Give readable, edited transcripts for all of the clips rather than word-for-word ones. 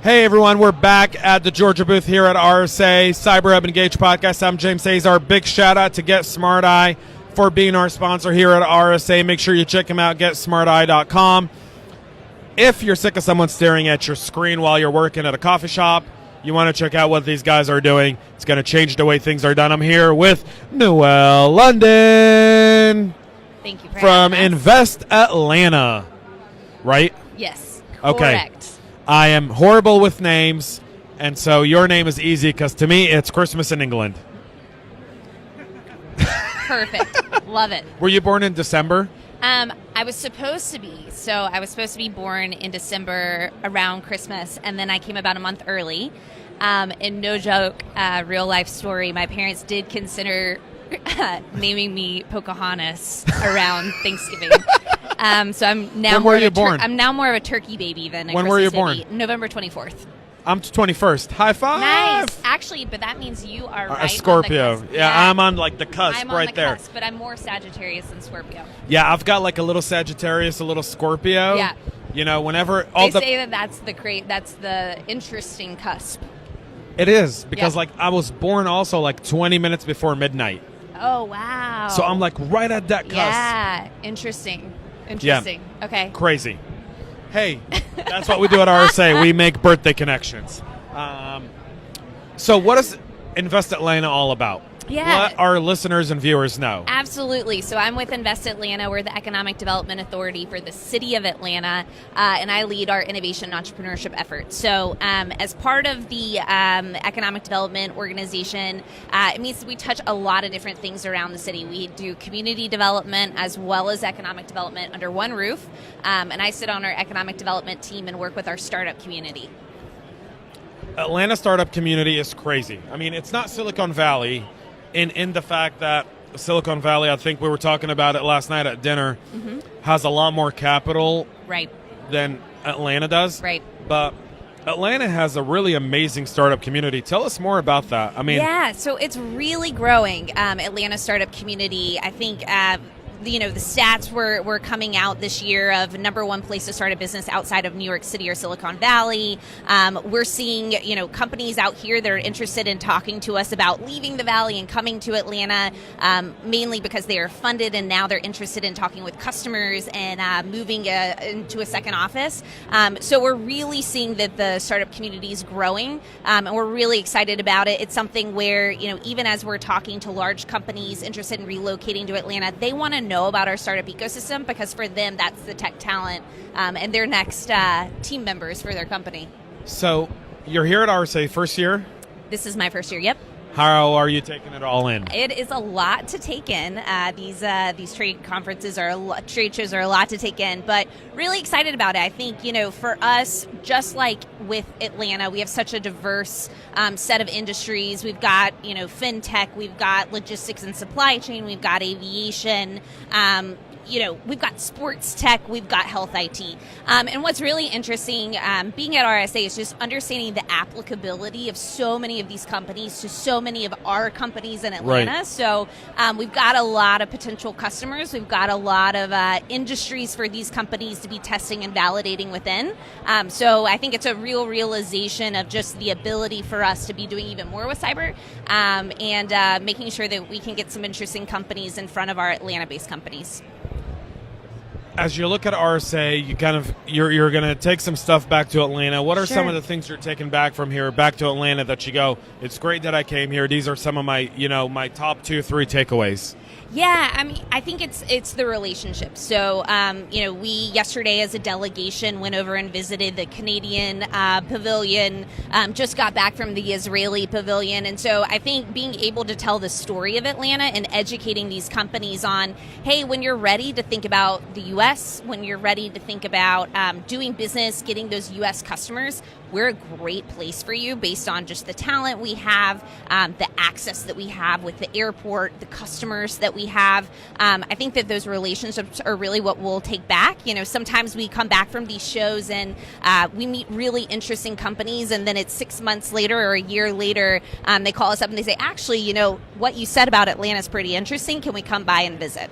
Hey everyone, we're back at the Georgia booth here at RSA CyberHub Engage podcast. I'm James Azar. Big shout out to Get Smart Eye for being our sponsor here at RSA. Make sure you check them out, getsmarteye.com. If you're sick of someone staring at your screen while you're working at a coffee shop, you want to check out what these guys are doing. It's going to change the way things are done. I'm here with Noelle London. Thank you for from having us. Invest Atlanta, right? Yes, Okay. correct. I am horrible with names, and so your name is easy because to me it's Christmas in England. Perfect. Love it. Were you born in December? I was supposed to be. So I was supposed to be born in December around Christmas, and then I came about a month early. And no joke, real life story, my parents did consider naming me Pocahontas around Thanksgiving. So I'm now When were you born? I'm now more of a turkey baby than a When Christmas were you baby. born? November 24th. I'm 21st. High five! Nice. Actually, but that means you are right A Scorpio. on the cusp. Yeah, I'm on like the cusp I'm on right the there. cusp, but I'm more Sagittarius than Scorpio. Yeah, I've got like a little Sagittarius, a little Scorpio. Yeah. You know, whenever They say that's the interesting cusp. It is because Yeah. like I was born also like 20 minutes before midnight. Oh wow! So I'm like right at that cusp. Yeah, interesting. Okay. Crazy. Hey, that's what we do at RSA. We make birthday connections. So what is Invest Atlanta all about? Yeah. Let our listeners and viewers know. Absolutely. So I'm with Invest Atlanta. We're the Economic Development Authority for the City of Atlanta, and I lead our innovation and entrepreneurship efforts. So as part of the Economic Development Organization, it means that we touch a lot of different things around the city. We do community development as well as economic development under one roof, and I sit on our economic development team and work with our startup community. Atlanta startup community is crazy. I mean, it's not Silicon Valley in the fact that Silicon Valley, I think we were talking about it last night at dinner, has a lot more capital Right. than Atlanta does. Right. But Atlanta has a really amazing startup community. Tell us more about that. I mean, yeah, so it's really growing. Atlanta startup community. I think the stats were coming out this year of number one place to start a business outside of New York City or Silicon Valley. We're seeing companies out here that are interested in talking to us about leaving the Valley and coming to Atlanta, mainly because they are funded and now they're interested in talking with customers and moving into a second office. So we're really seeing that the startup community is growing, and we're really excited about it. It's something where even as we're talking to large companies interested in relocating to Atlanta, they want to know about our startup ecosystem because for them that's the tech talent and their next team members for their company. so you're here at RSA first year. This is my first year. Yep. How are you taking it all in? It is a lot to take in. These trade conferences trade shows are a lot to take in, but really excited about it. I think for us, just like with Atlanta, we have such a diverse set of industries. We've got fintech, we've got logistics and supply chain, we've got aviation. We've got sports tech, we've got health IT. And what's really interesting being at RSA is just understanding the applicability of so many of these companies to so many of our companies in Atlanta. Right. So we've got a lot of potential customers. We've got a lot of industries for these companies to be testing and validating within. So I think it's a real realization of just the ability for us to be doing even more with cyber and making sure that we can get some interesting companies in front of our Atlanta-based companies. As you look at RSA, you're going to take some stuff back to Atlanta. What are some Sure. of the things you're taking back from here, back to Atlanta that you go, it's great that I came here. These are some of my, my top 2-3 takeaways. Yeah, I mean, I think it's the relationship. So, we yesterday as a delegation went over and visited the Canadian pavilion, just got back from the Israeli pavilion. And so I think being able to tell the story of Atlanta and educating these companies on, hey, when you're ready to think about the U.S., when you're ready to think about doing business, getting those U.S. customers, we're a great place for you based on just the talent we have, the access that we have with the airport, the customers that we have. I think that those relationships are really what we'll take back. Sometimes we come back from these shows and we meet really interesting companies, and then it's 6 months later or a year later, they call us up and they say, actually, what you said about Atlanta is pretty interesting. Can we come by and visit?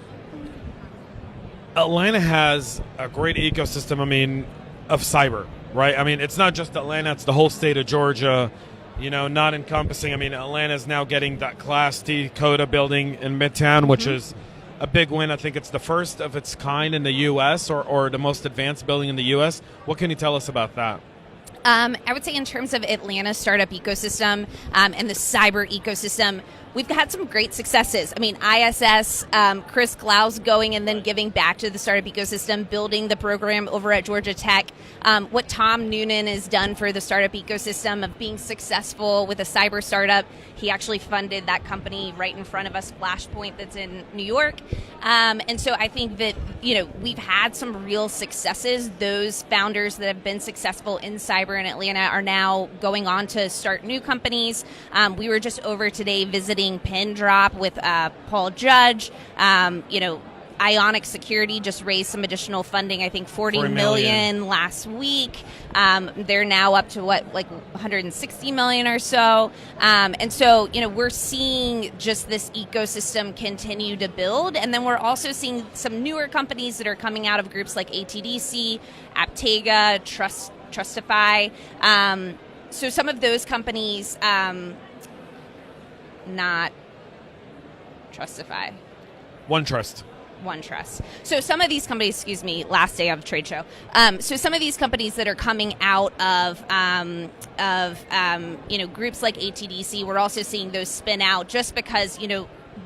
Atlanta has a great ecosystem. I mean, of cyber, right? I mean, it's not just Atlanta, it's the whole state of Georgia, not encompassing. I mean, Atlanta is now getting that Class D CODA building in Midtown, which is a big win. I think it's the first of its kind in the U.S. or the most advanced building in the U.S. What can you tell us about that? I would say in terms of Atlanta's startup ecosystem and the cyber ecosystem, we've had some great successes. I mean, ISS, Chris Glau's going and then giving back to the startup ecosystem, building the program over at Georgia Tech. What Tom Noonan has done for the startup ecosystem of being successful with a cyber startup. He actually funded that company right in front of us, Flashpoint, that's in New York. And so I think that, we've had some real successes. Those founders that have been successful in cyber in Atlanta are now going on to start new companies. We were just over today visiting Pindrop with Paul Judge. Ionic Security just raised some additional funding, I think $40 million last week. They're now up to $160 million or so. And so, we're seeing just this ecosystem continue to build. And then we're also seeing some newer companies that are coming out of groups like ATDC, Aptega, Trustify. So some of those companies, not Trustify. OneTrust. So some of these companies, last day of trade show. So some of these companies that are coming out of groups like ATDC, we're also seeing those spin out just because,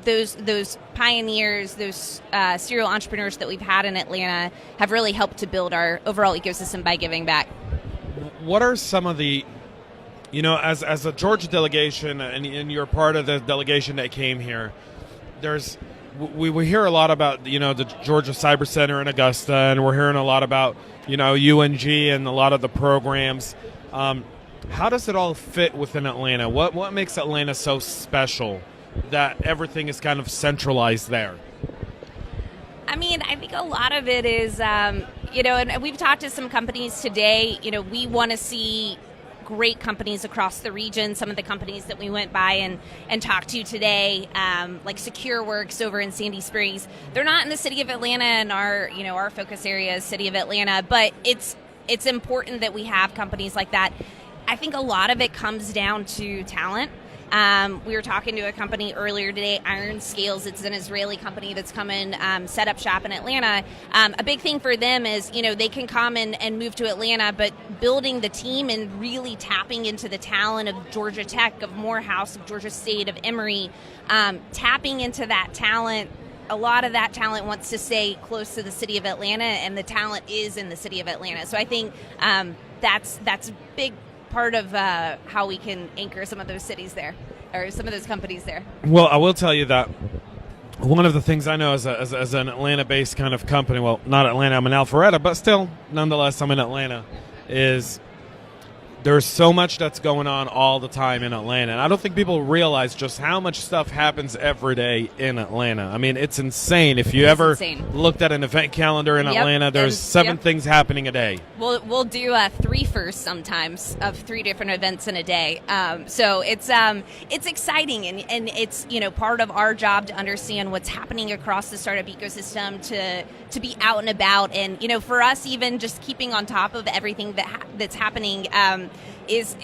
those pioneers, those serial entrepreneurs that we've had in Atlanta have really helped to build our overall ecosystem by giving back. What are some of the, as a Georgia delegation, and you're part of the delegation that came here, we hear a lot about, the Georgia Cyber Center in Augusta, and we're hearing a lot about, UNG and a lot of the programs. How does it all fit within Atlanta? What makes Atlanta so special that everything is kind of centralized there? I mean, I think a lot of it is, and we've talked to some companies today, we want to see great companies across the region. Some of the companies that we went by and talked to today, like SecureWorks over in Sandy Springs, they're not in the city of Atlanta, and our focus area is city of Atlanta, but it's important that we have companies like that. I think a lot of it comes down to talent. We were talking to a company earlier today, Iron Scales. It's an Israeli company that's come and set up shop in Atlanta. A big thing for them is, they can come and move to Atlanta, but building the team and really tapping into the talent of Georgia Tech, of Morehouse, of Georgia State, of Emory, tapping into that talent. A lot of that talent wants to stay close to the city of Atlanta, and the talent is in the city of Atlanta. So I think that's a big part of how we can anchor some of those cities there, or some of those companies there. Well, I will tell you that one of the things I know as an Atlanta-based kind of company, well, not Atlanta, I'm in Alpharetta, but still, nonetheless, I'm in Atlanta, is there's so much that's going on all the time in Atlanta. And I don't think people realize just how much stuff happens every day in Atlanta. I mean, it's insane. If you ever looked at an event calendar in Atlanta, there's seven things happening a day. We'll do 3 firsts sometimes of 3 different events in a day. So it's exciting, and it's part of our job to understand what's happening across the startup ecosystem, to be out and about, and for us, even just keeping on top of everything that's happening is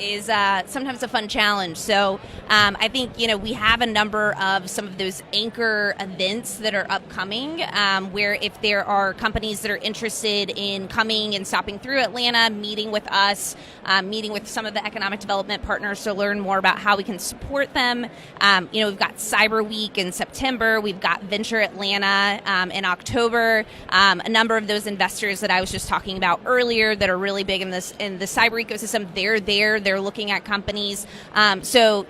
sometimes a fun challenge. So I think we have a number of some of those anchor events that are upcoming, where if there are companies that are interested in coming and stopping through Atlanta, meeting with us, meeting with some of the economic development partners to learn more about how we can support them. We've got Cyber Week in September. We've got Venture Atlanta in October. A number of those investors that I was just talking about earlier that are really big in the cyber ecosystem, they're looking at companies. So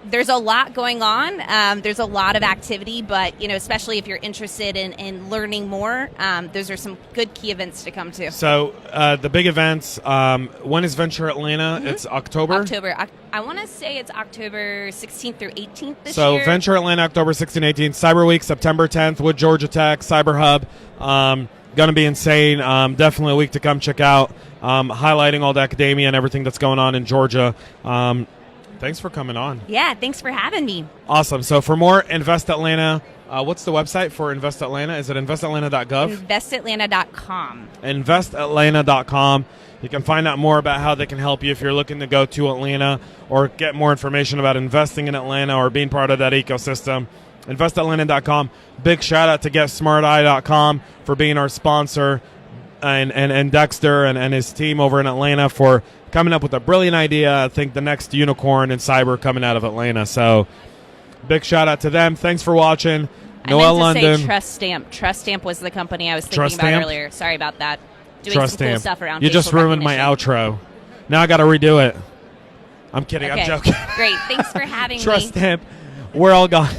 there's a lot going on. There's a lot of activity, but especially if you're interested in learning more, those are some good key events to come to. So the big events, when is Venture Atlanta? Mm-hmm. It's October? I want to say it's October 16th through 18th this year. So Venture Atlanta, October 16th, 18th. Cyber Week, September 10th with Georgia Tech, CyberHub. Going to be insane. Definitely a week to come check out. Highlighting all the academia and everything that's going on in Georgia. Thanks for coming on. Yeah, thanks for having me. Awesome. So for more Invest Atlanta What's the website for Invest Atlanta? Is it investatlanta.gov? Investatlanta.com. Investatlanta.com. You can find out more about how they can help you if you're looking to go to Atlanta or get more information about investing in Atlanta or being part of that ecosystem. Investatlanta.com. Big shout out to GetSmartEye.com for being our sponsor, and Dexter and his team over in Atlanta for coming up with a brilliant idea. I think the next unicorn in cyber coming out of Atlanta. So big shout out to them. Thanks for watching. Noelle London. Say Trust Stamp. Trust Stamp was the company I was thinking Trust about Stamp? earlier. Sorry about that. Doing Trust some cool Stamp. stuff around You facial just ruined my recognition. outro. Now I got to redo it. I'm kidding. Okay. I'm joking. Great. Thanks for having Trust me. Stamp. We're all gone.